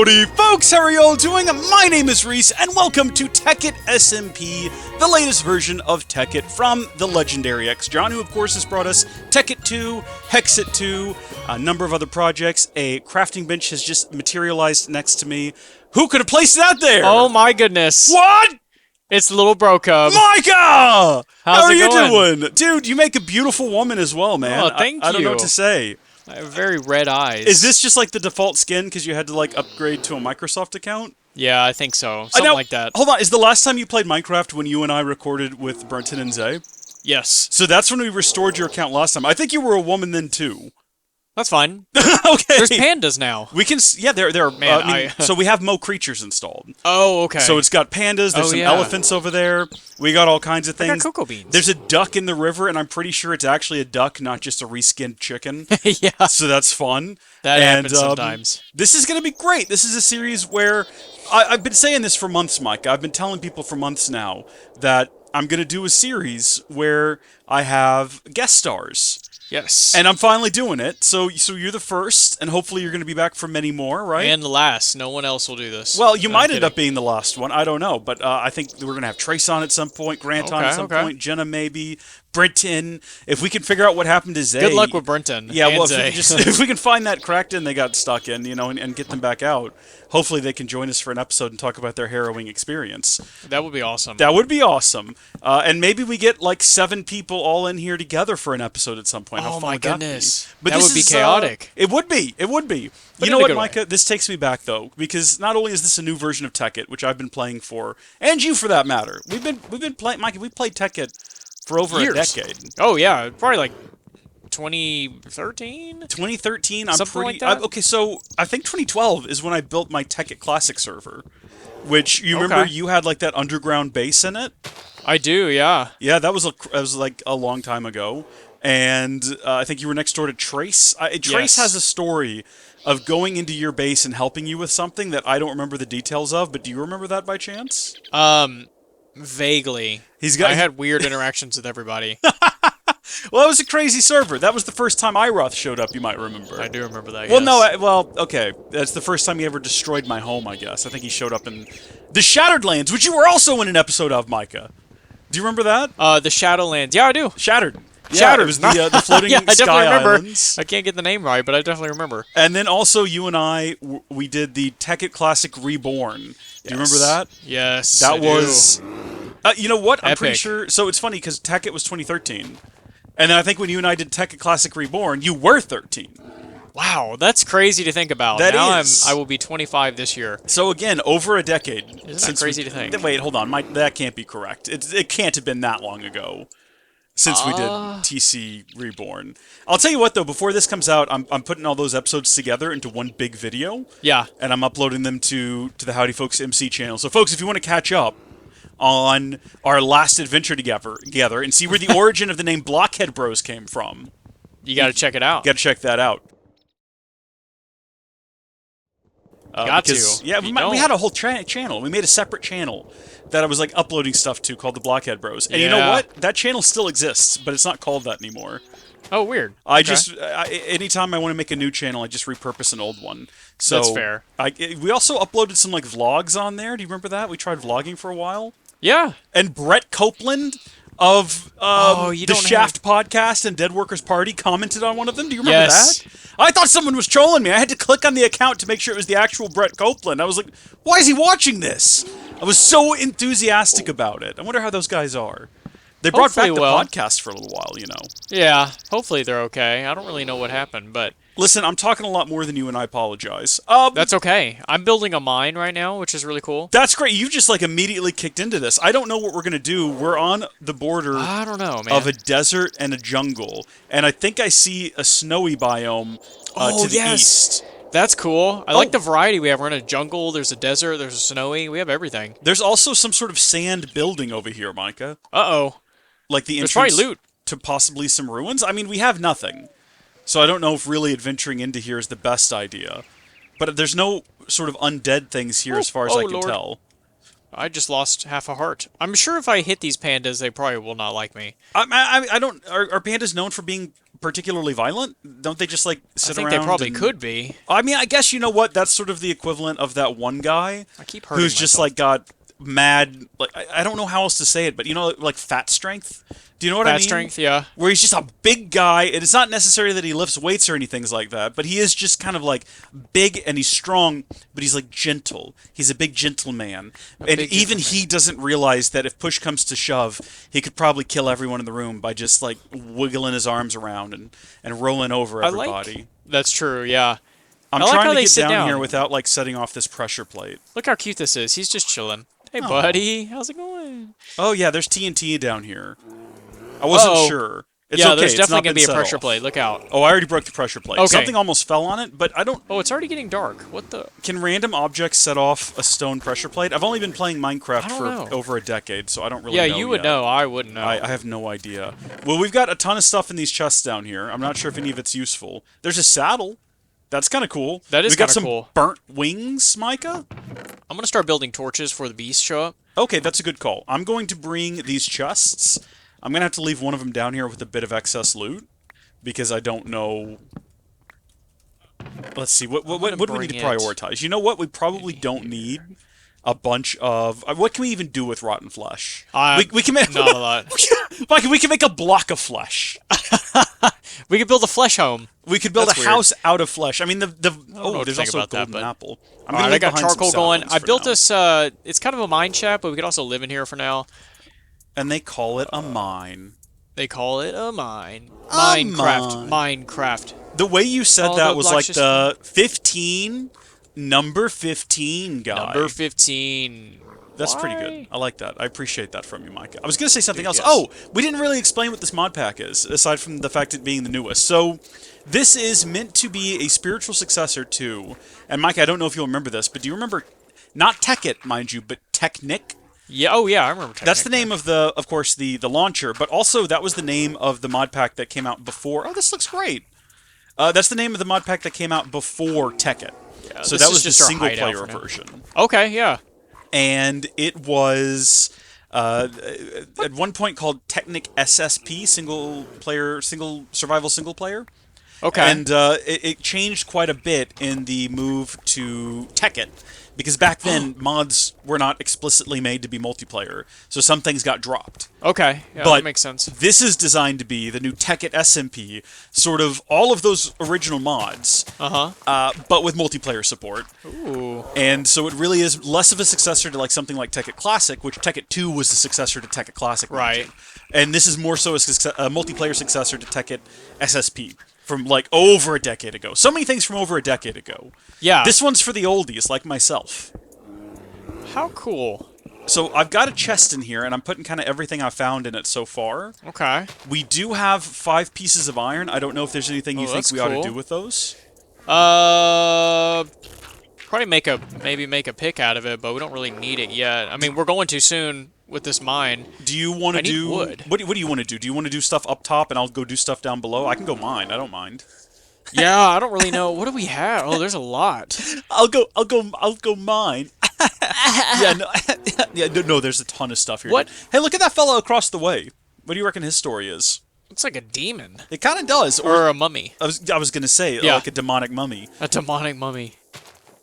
Howdy folks, how are y'all doing? My name is Rees, and welcome to Tekkit SMP, the latest version of Tekkit from the legendary xJon, who of course has brought us Tekkit 2, Hexit 2, a number of other projects. A crafting bench has just materialized next to me. Who could have placed it out there? Oh my goodness. What? It's little bro cub. Micah! How are you going? doing? Dude, you make a beautiful woman as well, man. Oh, thank you. I don't know what to say. I have very red eyes. Is this just like the default skin because you had to like upgrade to a Microsoft account? Yeah, I think so. Something like that. Hold on, is the last time you played Minecraft when you and I recorded with Brenton and Zay? Yes. So that's when we restored your account last time. I think you were a woman then too. That's fine. Okay. There's pandas now. We can, yeah, there are. Man, so we have Mo creatures installed. Oh, okay. So it's got pandas. There's some elephants over there. We got all kinds of things. I got cocoa beans. There's a duck in the river, and I'm pretty sure it's actually a duck, not just a reskinned chicken. Yeah. So that's fun. That happens sometimes. This is going to be great. This is a series where I've been saying this for months, Mike. I've been telling people for months now that I'm going to do a series where I have guest stars. Yes. And I'm finally doing it. So you're the first, and hopefully you're going to be back for many more, right? And the last. No one else will do this. Well, you might end up being the last one. I don't know. But I think we're going to have Trace on at some point, Grant on at some point, Jenna maybe, Brenton. If we can figure out what happened to Zay. Good luck with Brenton. Yeah, and well, Zay. if we can find that cracked in they got stuck in, and get them back out, hopefully they can join us for an episode and talk about their harrowing experience. That would be awesome. That would be awesome. And maybe we get like 7 people all in here together for an episode at some point. Oh my goodness. But that would be chaotic. It would be. It would be. But you know what, Micah? This takes me back though, because not only is this a new version of Tekkit, which I've been playing for, and you for that matter, we've been playing, Micah. We played Tekkit for over a decade. Oh yeah, probably like 2013. 2013. I'm Something pretty. like that? Okay, so I think 2012 is when I built my Tekkit Classic server, which you remember you had like that underground base in it. I do, yeah. Yeah, that was like a long time ago. And I think you were next door to Trace. Trace has a story of going into your base and helping you with something that I don't remember the details of, but do you remember that by chance? Vaguely. I had weird interactions with everybody. Well, it was a crazy server. That was the first time Iroth showed up, you might remember. I do remember that, Well, yes. no, okay. That's the first time he ever destroyed my home, I guess. I think he showed up in the Shattered Lands, which you were also in an episode of, Micah. Do you remember that? The Shadowlands. Yeah, I do. Shattered. Shattered. It was the floating yeah, I sky definitely remember. islands. I can't get the name right, but I definitely remember. And then also you and I, we did the Tekkit Classic Reborn. Do you remember that? Yes, That was... you know what? I'm pretty Epic. sure... So it's funny, because Tekkit was 2013. And then I think when you and I did Tekkit Classic Reborn, you were 13. Wow, that's crazy to think about. That is. I will be 25 this year. So again, over a decade. Isn't that crazy to think? Wait, hold on. That can't be correct. It can't have been that long ago since we did TC Reborn. I'll tell you what, though. Before this comes out, I'm putting all those episodes together into one big video. Yeah. And I'm uploading them to the Howdy Folks MC channel. So, folks, if you want to catch up on our last adventure together and see where the origin of the name BLOCKHEAD Bros came from, You got to check it out. got to check that out. Yeah, we had a whole channel. We made a separate channel that I was like uploading stuff to called the BLOCKHEAD Bros. And you know what? That channel still exists, but it's not called that anymore. Oh, weird. Anytime I want to make a new channel, I just repurpose an old one. So that's fair. We also uploaded some like vlogs on there. Do you remember that? We tried vlogging for a while. Yeah. And Brett Copeland of the Shaft podcast and Dead Workers Party commented on one of them. Do you remember that? I thought someone was trolling me. I had to click on the account to make sure it was the actual Brett Copeland. I was like, why is he watching this? I was so enthusiastic about it. I wonder how those guys are. They brought back the podcast for a little while, you know. Yeah, hopefully they're okay. I don't really know what happened, but... Listen, I'm talking a lot more than you, and I apologize. That's okay. I'm building a mine right now, which is really cool. That's great. You just, like, immediately kicked into this. I don't know what we're going to do. We're on the border I don't know, man. of a desert and a jungle, and I think I see a snowy biome to the east. That's cool. I like the variety we have. We're in a jungle, there's a desert, there's a snowy. We have everything. There's also some sort of sand building over here, Micah. Uh-oh. Like the There's entrance probably loot. to possibly some ruins. I mean, we have nothing. So I don't know if really adventuring into here is the best idea. But there's no sort of undead things here as far as I can tell. I just lost half a heart. I'm sure if I hit these pandas, they probably will not like me. I don't. Are pandas known for being particularly violent? Don't they just like sit around? I think they probably could be. I mean, I guess you know what? That's sort of the equivalent of that one guy I keep hurting who's just like got mad. Like I don't know how else to say it, but you know, like fat strength. Do you know what I mean? Fat strength, yeah. Where he's just a big guy. And it's not necessarily that he lifts weights or anything like that, but he is just kind of like big and he's strong, but he's like gentle. He's a big gentleman. And even he doesn't realize that if push comes to shove, he could probably kill everyone in the room by just like wiggling his arms around and rolling over everybody. That's true, yeah. I'm trying to get down here without like setting off this pressure plate. Look how cute this is. He's just chilling. Hey, buddy. How's it going? Oh, yeah, there's TNT down here. I wasn't sure. It's okay. There's definitely going to be a pressure plate. Look out. Oh, I already broke the pressure plate. Okay. Something almost fell on it, but I don't... Oh, it's already getting dark. What the... Can random objects set off a stone pressure plate? I've only been playing Minecraft for over a decade, so I don't really know. Yeah, you would know. I wouldn't know. I have no idea. Well, we've got a ton of stuff in these chests down here. I'm not sure if any of it's useful. There's a saddle. That's kind of cool. That is kind of cool. We got some burnt wings, Micah? I'm going to start building torches for the beasts show up. Okay, that's a good call. I'm going to bring these chests. I'm going to have to leave one of them down here with a bit of excess loot, because I don't know... Let's see, what do we need to prioritize? You know what? We probably don't need a bunch of... What can we even do with rotten flesh? We can make... Not a lot. Mike, we can make a block of flesh. We could build a flesh home. We could build a house out of flesh. I mean, there's also a golden apple. Alright, I got charcoal going. I built this, it's kind of a mine shaft, but we could also live in here for now. And they call it a mine. They call it a mine. Minecraft. The way you said that was like the 15, number 15 guy. Number 15. That's pretty good. I like that. I appreciate that from you, Micah. I was going to say something else. Yes. Oh, we didn't really explain what this mod pack is, aside from the fact it being the newest. So, this is meant to be a spiritual successor to, and Micah, I don't know if you'll remember this, but do you remember, not Tekkit, mind you, but Technic? Yeah, oh yeah, I remember Technic. That's the name of of course, the launcher, but also that was the name of the mod pack that came out before. Oh, this looks great. That's the name of the mod pack that came out before Tekkit. Yeah, so that was the single-player version. Okay, yeah. And it was at one point called Tekkit SMP, single player. Okay. And it changed quite a bit in the move to Tekkit, because back then mods were not explicitly made to be multiplayer, so some things got dropped. Okay, yeah, that makes sense. This is designed to be the new Tekkit SMP, sort of all of those original mods, but with multiplayer support. Ooh. And so it really is less of a successor to like something like Tekkit Classic, which Tekkit 2 was the successor to Tekkit Classic. Right. And this is more so a multiplayer successor to Tekkit SSP. From like over a decade ago. So many things from over a decade ago. Yeah. This one's for the oldies, like myself. How cool. So I've got a chest in here, and I'm putting kind of everything I've found in it so far. Okay. We do have 5 pieces of iron. I don't know if there's anything you think we ought to do with those. Probably maybe make a pick out of it, but we don't really need it yet. I mean, we're going to soon with this mine. Do you want to do wood? What do you want to do? Do you want to do stuff up top and I'll go do stuff down below? I can go mine. I don't mind. Yeah, I don't really know. What do we have? Oh, there's a lot. I'll go mine. No, there's a ton of stuff here. What? Hey, look at that fellow across the way. What do you reckon his story is? Looks like a demon. It kind of does. Or a mummy. I was going to say, like a demonic mummy. A demonic mummy.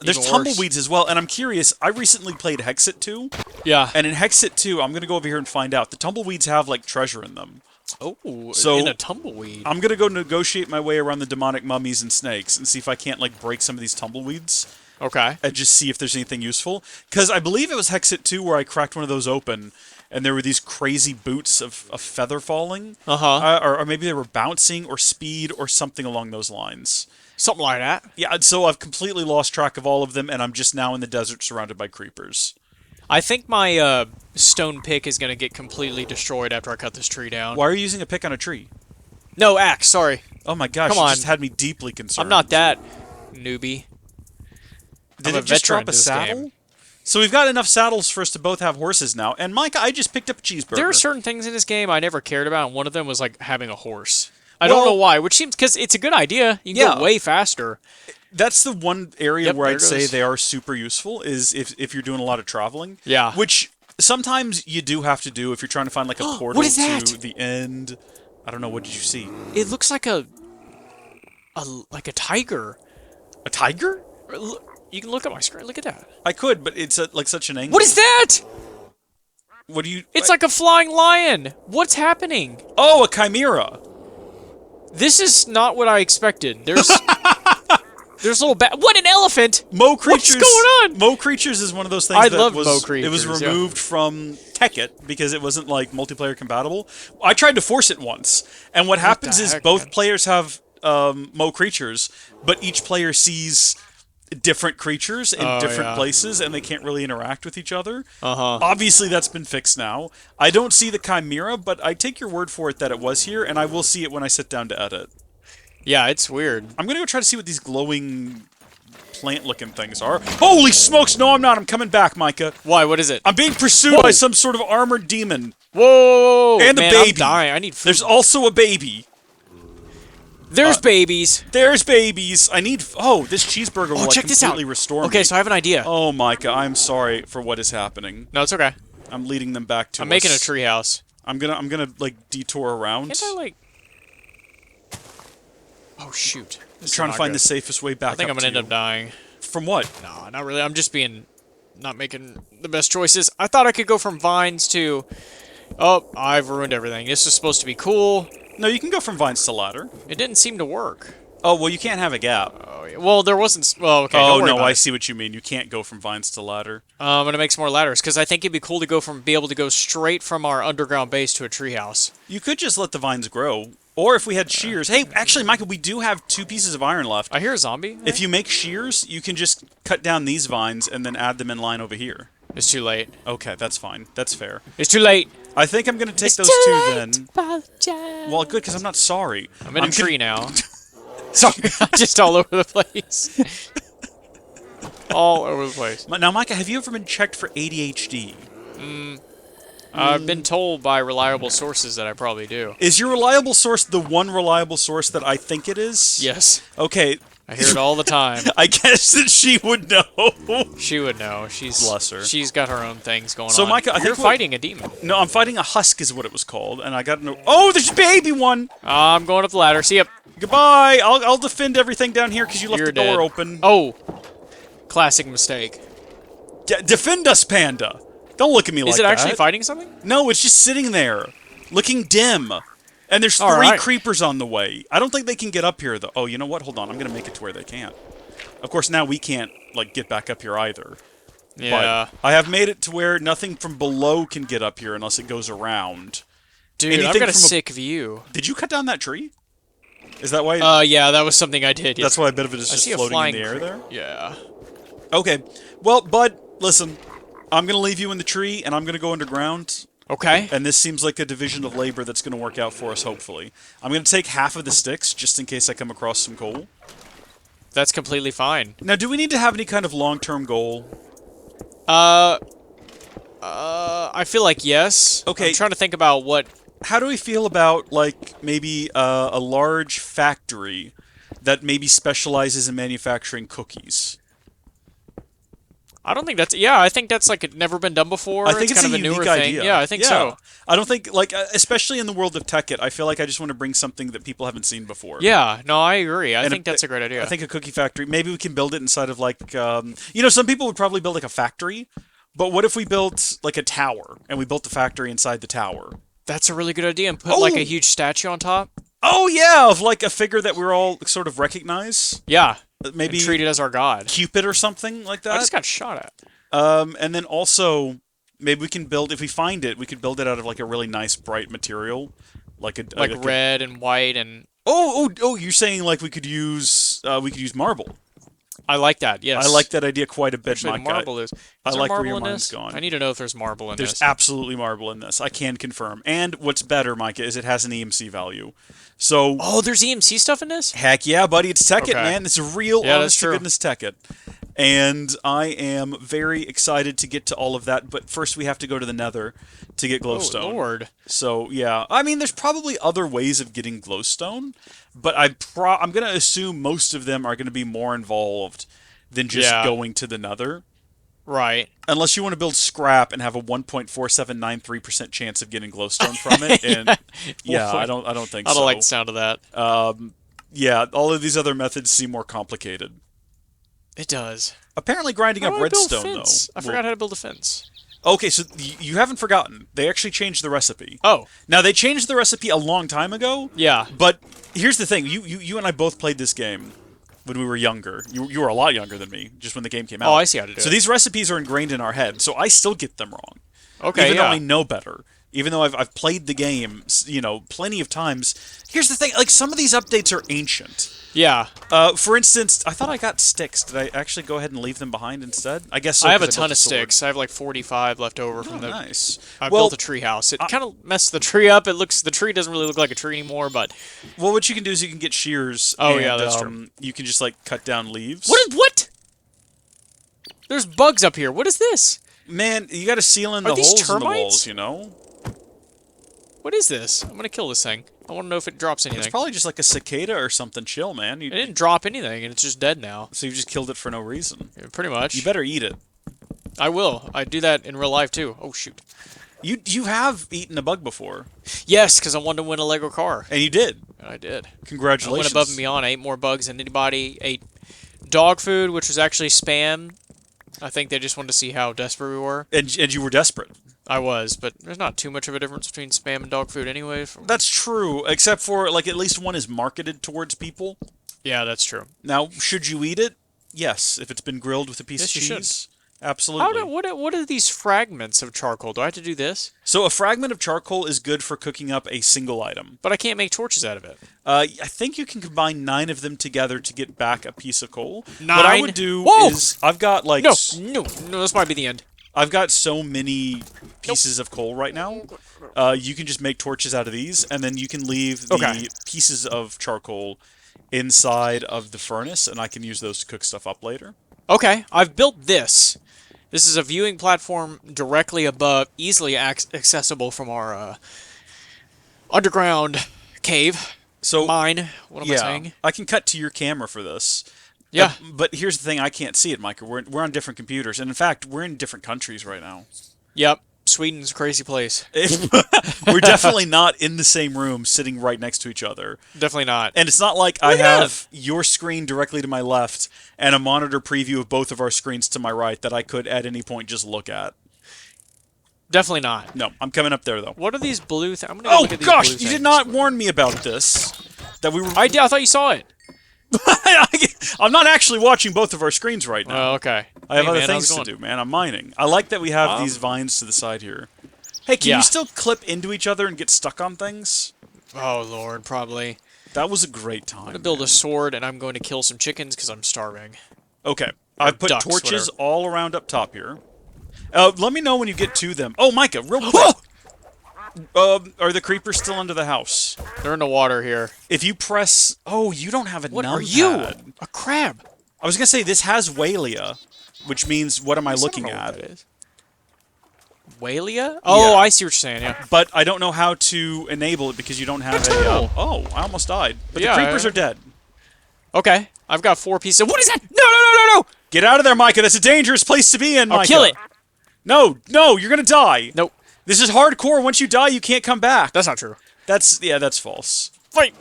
There's tumbleweeds as well, and I'm curious. I recently played Hexit 2. Yeah. And in Hexit 2, I'm going to go over here and find out. The tumbleweeds have, like, treasure in them. Oh, so in a tumbleweed. I'm going to go negotiate my way around the demonic mummies and snakes and see if I can't, like, break some of these tumbleweeds. Okay. And just see if there's anything useful. Because I believe it was Hexit 2 where I cracked one of those open, and there were these crazy boots of feather falling. Or maybe they were bouncing or speed or something along those lines. Something like that. Yeah, so I've completely lost track of all of them, and I'm just now in the desert surrounded by creepers. I think my stone pick is going to get completely destroyed after I cut this tree down. Why are you using a pick on a tree? No, axe, sorry. Oh my gosh, you just had me deeply concerned. I'm not that newbie. Did it just drop a saddle? So we've got enough saddles for us to both have horses now. And Micah, I just picked up a cheeseburger. There are certain things in this game I never cared about, and one of them was like having a horse. I don't know why, which seems because it's a good idea. You can go way faster. That's the one area where I'd say they are super useful is if you're doing a lot of traveling. Yeah. Which sometimes you do have to do if you're trying to find like a portal to the end. I don't know. What did you see? It looks like a tiger. A tiger? You can look at my screen. Look at that. I could, but it's like such an angle. What is that? What do you? It's like a flying lion. What's happening? Oh, a chimera. This is not what I expected. There's there's little what an elephant. Mo Creatures. What's going on? Mo Creatures is one of those things I that love was Mo Creatures, it was removed from Tekkit because it wasn't like multiplayer compatible. I tried to force it once, and what happens is both players have Mo Creatures, but each player sees different creatures in different places, and they can't really interact with each other. Obviously, that's been fixed now. I don't see the chimera, but I take your word for it that it was here, and I will see it when I sit down to edit. Yeah, it's weird. I'm gonna go try to see what these glowing plant-looking things are. Holy smokes! No, I'm not. I'm coming back, Micah. Why? What is it? I'm being pursued by some sort of armored demon. Whoa! And man, a baby. I'm dying. I need food. There's also a baby. There's babies. There's babies. I need... Oh, this cheeseburger will check this out. completely restore me. Okay, so I have an idea. Oh, Micah, I'm sorry for what is happening. No, it's okay. I'm leading them back to I'm making a treehouse. I'm gonna like detour around. Can't I like? Oh shoot! I'm trying to find the safest way back. I think I'm gonna end up dying. From what? No, not really. I'm just not making the best choices. I thought I could go from vines to. Oh, I've ruined everything. This is supposed to be cool. No, you can go from vines to ladder. It didn't seem to work. Oh, well, you can't have a gap. Oh, yeah. Well, there wasn't... Well, okay, oh, no, I see what you mean. You can't go from vines to ladder. I'm going to make some more ladders, because I think it'd be cool to be able to go straight from our underground base to a treehouse. You could just let the vines grow. Or if we had shears... Hey, actually, Micah, we do have 2 pieces of iron left. I hear a zombie. If you make shears, you can just cut down these vines and then add them in line over here. It's too late. Okay, that's fine. That's fair. It's too late. I think I'm going to take those 2 then. Well, good, because I'm not sorry. I'm in a tree now. Sorry, just all over the place. All over the place. Now, Micah, have you ever been checked for ADHD? I've been told by reliable sources that I probably do. Is your reliable source the one reliable source that I think it is? Yes. Okay. I hear it all the time. I guess that she would know. She would know. Bless her. She's got her own things going on. So, Micah, I think you're fighting a demon. No, I'm fighting a husk is what it was called, and I got no... Oh, there's a baby one! I'm going up the ladder. See ya. Goodbye! I'll defend everything down here because you left the door open. Oh. Classic mistake. Defend us, Panda! Don't look at me like that. Is it actually fighting something? No, it's just sitting there, looking dim. And there's 3 creepers on the way. I don't think they can get up here, though. Oh, you know what? Hold on. I'm going to make it to where they can't. Of course, now we can't, like, get back up here either. Yeah. But I have made it to where nothing from below can get up here unless it goes around. Dude, I've got a sick view. Did you cut down that tree? Is that why? Yeah, that was something I did. That's why a bit of it is just floating in the air there? Yeah. Okay. Well, bud, listen. I'm going to leave you in the tree, and I'm going to go underground. Okay. And this seems like a division of labor that's going to work out for us, hopefully. I'm going to take half of the sticks, just in case I come across some coal. That's completely fine. Now, do we need to have any kind of long-term goal? I feel like yes. Okay. I'm trying to think about what... How do we feel about, like, maybe a large factory that maybe specializes in manufacturing cookies? I don't think that's... Yeah, I think that's, like, never been done before. I think it's kind a of a newer unique thing. idea. Yeah, I think so. I don't think, like, especially in the world of Tekkit, I feel like I just want to bring something that people haven't seen before. Yeah, no, I agree. I think that's a great idea. I think a cookie factory, maybe we can build it inside of, like, you know, some people would probably build, like, a factory, but what if we built, like, a tower, and we built the factory inside the tower? That's a really good idea, and put, like, a huge statue on top. Oh, yeah, of, like, a figure that we're all sort of recognize. Yeah. Maybe treat it as our god. Cupid or something like that. I just got shot at. And then also, maybe we can build, if we find it, we could build it out of, like, a really nice, bright material. Like red and white and... Oh, you're saying, like, we could use marble. I like that, yes. I like that idea quite a bit, Actually, Micah. marble is I there like marble where your in mind's this? gone. I need to know if there's marble in this. There's absolutely marble in this. I can confirm. And what's better, Micah, is it has an EMC value. So... Oh, there's EMC stuff in this? Heck yeah, buddy. It's Tekkit, man. It's a real, honest to goodness Tekkit. And I am very excited to get to all of that, but first we have to go to the Nether to get glowstone. Oh, Lord. So, yeah. I mean, there's probably other ways of getting glowstone, but I'm going to assume most of them are going to be more involved than just going to the Nether. Right. Unless you want to build scrap and have a 1.4793% chance of getting glowstone from it. And I don't think so. I don't like the sound of that. Yeah, all of these other methods seem more complicated. It does. Apparently grinding up redstone, though. I forgot how to build a fence. Okay, so you haven't forgotten. They actually changed the recipe. Oh. Now, they changed the recipe a long time ago. Yeah. But here's the thing. You and I both played this game when we were younger. You were a lot younger than me, just when the game came out. Oh, I see how to do it. So these recipes are ingrained in our head, so I still get them wrong. Okay, Even though I know better. Even though I've played the game, plenty of times. Here's the thing, like, some of these updates are ancient. Yeah. For instance, I thought I got sticks. Did I actually go ahead and leave them behind instead? I guess so. I have a ton of sticks. I have like 45 left over from the... Nice. I built a tree house. It kind of messed the tree up. The tree doesn't really look like a tree anymore, but... Well, what you can do is you can get shears. Oh, yeah, that's true. You can just, like, cut down leaves. What? There's bugs up here. What is this? Man, you gotta seal in the holes in the walls, you know? What is this? I'm gonna kill this thing. I want to know if it drops anything. It's probably just like a cicada or something chill, man. It didn't drop anything, and it's just dead now. So you just killed it for no reason. Yeah, pretty much. You better eat it. I will. I do that in real life, too. Oh, shoot. You have eaten a bug before. Yes, because I wanted to win a Lego car. And you did. And I did. Congratulations. I went above and beyond. I ate more bugs than anybody. Ate dog food, which was actually spam. I think they just wanted to see how desperate we were. And you were desperate. I was, but there's not too much of a difference between spam and dog food anyway. That's true, except for, like, at least one is marketed towards people. Yeah, that's true. Now, should you eat it? Yes, if it's been grilled with a piece of cheese. Should. Absolutely. What are these fragments of charcoal? Do I have to do this? So a fragment of charcoal is good for cooking up a single item. But I can't make torches out of it. I think you can combine 9 of them together to get back a piece of coal. 9? What I would do is, I've got, like... No, this might be the end. I've got so many pieces of coal right now. You can just make torches out of these, and then you can leave the pieces of charcoal inside of the furnace, and I can use those to cook stuff up later. Okay, I've built this. This is a viewing platform directly above, easily accessible from our underground cave. So mine. What am I saying? I can cut to your camera for this. Yeah. But here's the thing, I can't see it, Micah. We're on different computers, and in fact, we're in different countries right now. Yep. Sweden's a crazy place. We're definitely not in the same room, sitting right next to each other. Definitely not. And it's not like I have your screen directly to my left and a monitor preview of both of our screens to my right that I could at any point just look at. Definitely not. No, I'm coming up there though. What are these blue things? I'm gonna go look at these gosh, blue you things. did not warn me about this. That we were. I thought you saw it. I'm not actually watching both of our screens right now. Oh, okay. I have other things to do, man. I'm mining. I like that we have these vines to the side here. Hey, can you still clip into each other and get stuck on things? Oh, Lord, probably. That was a great time. I'm going to build a sword, and I'm going to kill some chickens because I'm starving. Okay. I've put torches all around up top here. Let me know when you get to them. Oh, Micah, real quick. Are the creepers still under the house? They're in the water here. If you press... Oh, you don't have a numpad. What are you? A crab. I was going to say, this has Walia, which means, what am I looking at? Walia? Oh, I see what you're saying, yeah. But I don't know how to enable it because you don't have a... oh, I almost died. But the creepers are dead. Okay. I've got 4 pieces. What is that? No! Get out of there, Micah. That's a dangerous place to be in, Micah. I'll kill it. No, you're going to die. Nope. This is hardcore. Once you die, you can't come back. That's not true. That's false. Wait.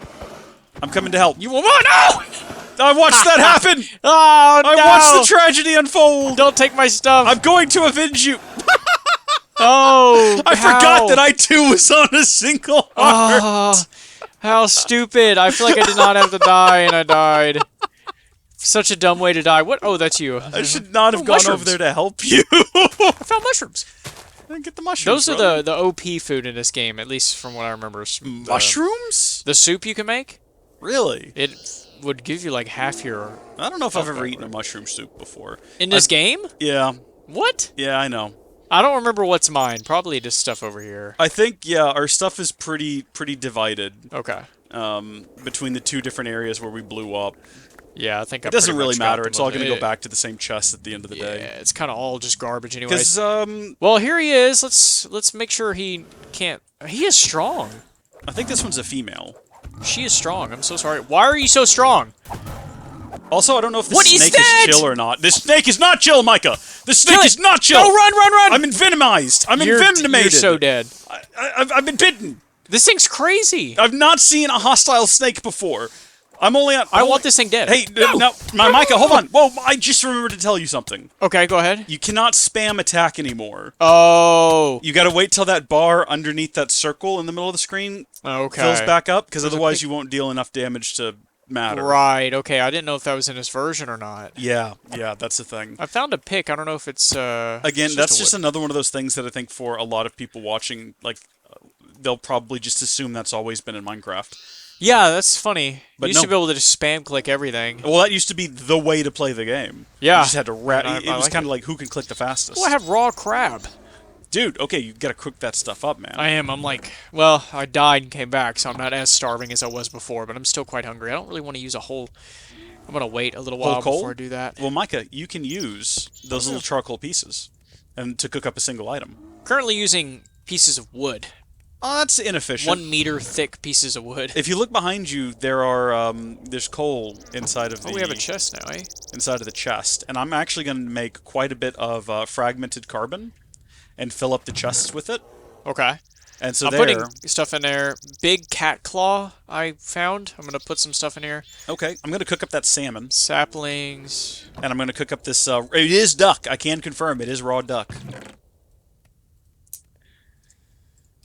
I'm coming to help. You will not. No! I watched that happen. Oh, no. I watched the tragedy unfold. Don't take my stuff. I'm going to avenge you. Oh, I forgot that I too was on a single heart. Oh, how stupid. I feel like I did not have to die, and I died. Such a dumb way to die. What? Oh, that's you. I should not have gone over there to help you. I found mushrooms. Get the mushrooms. Those are the OP food in this game, at least from what I remember. Mushrooms? The soup you can make? Really? It would give you like half your... I don't know if I've ever eaten a mushroom soup before. In this game? Yeah. What? Yeah, I know. I don't remember what's mine. Probably just stuff over here. I think, yeah, our stuff is pretty divided. Okay. Between the 2 different areas where we blew up. Yeah, I think it doesn't really matter. It's all going to go back to the same chest at the end of the day. Yeah, it's kind of all just garbage anyways. Because well, here he is. Let's make sure he can't. He is strong. I think this one's a female. She is strong. I'm so sorry. Why are you so strong? Also, I don't know if the snake is chill or not. This snake is not chill, Micah. The snake is not chill. No, run! I'm envenomized. I'm envenomated. You're so dead. I've been bitten. This thing's crazy. I've not seen a hostile snake before. I'm only on... I want this thing dead. Hey, no, Micah, hold on. Whoa, I just remembered to tell you something. Okay, go ahead. You cannot spam attack anymore. Oh. You gotta wait till that bar underneath that circle in the middle of the screen fills back up, because otherwise you won't deal enough damage to matter. Right, okay. I didn't know if that was in this version or not. Yeah, that's the thing. I found a pick. I don't know if it's... Again, that's just another one of those things that I think for a lot of people watching, like, they'll probably just assume that's always been in Minecraft. Yeah, that's funny. But you used to be able to just spam click everything. Well, that used to be the way to play the game. Yeah. You just had to... it was kind of like who can click the fastest. Oh, I have raw crab. Dude, okay, you gotta cook that stuff up, man. I am. I'm like... Well, I died and came back, so I'm not as starving as I was before, but I'm still quite hungry. I don't really want to use a whole... I'm gonna wait a little while before I do that. Well, Micah, you can use those little charcoal pieces and to cook up a single item. Currently using pieces of wood. Oh, that's inefficient. 1 meter thick pieces of wood. If you look behind you, there are there's coal inside of the... Oh, we have a chest now, eh? Inside of the chest. And I'm actually going to make quite a bit of fragmented carbon and fill up the chests with it. Okay. And so I'm putting stuff in there. Big cat claw I found. I'm going to put some stuff in here. Okay. I'm going to cook up that salmon. Saplings. And I'm going to cook up this... it is duck. I can confirm it is raw duck.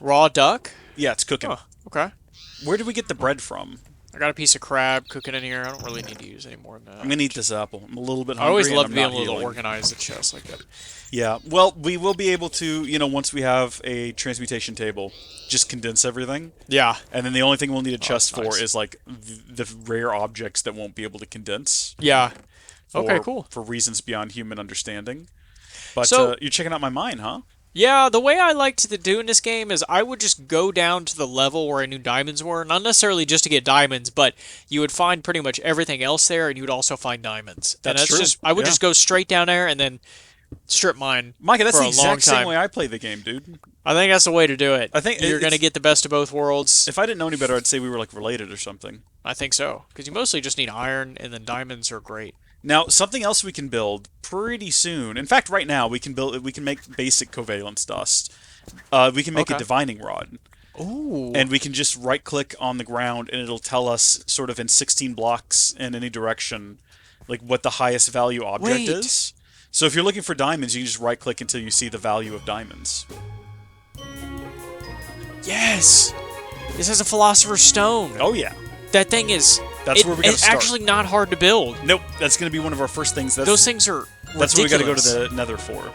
Raw duck? Yeah, it's cooking. Oh, okay. Where did we get the bread from? I got a piece of crab cooking in here. I don't really need to use any more than that. I'm going to eat this apple. I'm a little bit hungry. I always love being able to organize the chest like that. Yeah. Well, we will be able to, once we have a transmutation table, just condense everything. Yeah. And then the only thing we'll need a chest for is, like, the rare objects that won't be able to condense. Yeah. Okay, cool. For reasons beyond human understanding. But so, you're checking out my mine, huh? Yeah, the way I liked to do in this game is I would just go down to the level where I knew diamonds were, not necessarily just to get diamonds, but you would find pretty much everything else there, and you would also find diamonds. That's true. I would just go straight down there and then strip mine. Micah, that's the exact same way I play the game, dude. I think that's the way to do it. I think you're going to get the best of both worlds. If I didn't know any better, I'd say we were like related or something. I think so, because you mostly just need iron, and then diamonds are great. Now, something else we can build pretty soon. In fact, right now we can make basic covalence dust. We can make a divining rod. Ooh. And we can just right-click on the ground, and it'll tell us sort of in 16 blocks in any direction, like what the highest value object is. So if you're looking for diamonds, you can just right-click until you see the value of diamonds. Yes! This has a Philosopher's Stone. Oh, yeah. That thing is... That's where we gotta start. It's actually not hard to build. Nope, that's going to be one of our first things. Those things are ridiculous. That's what we got to go to the Nether for.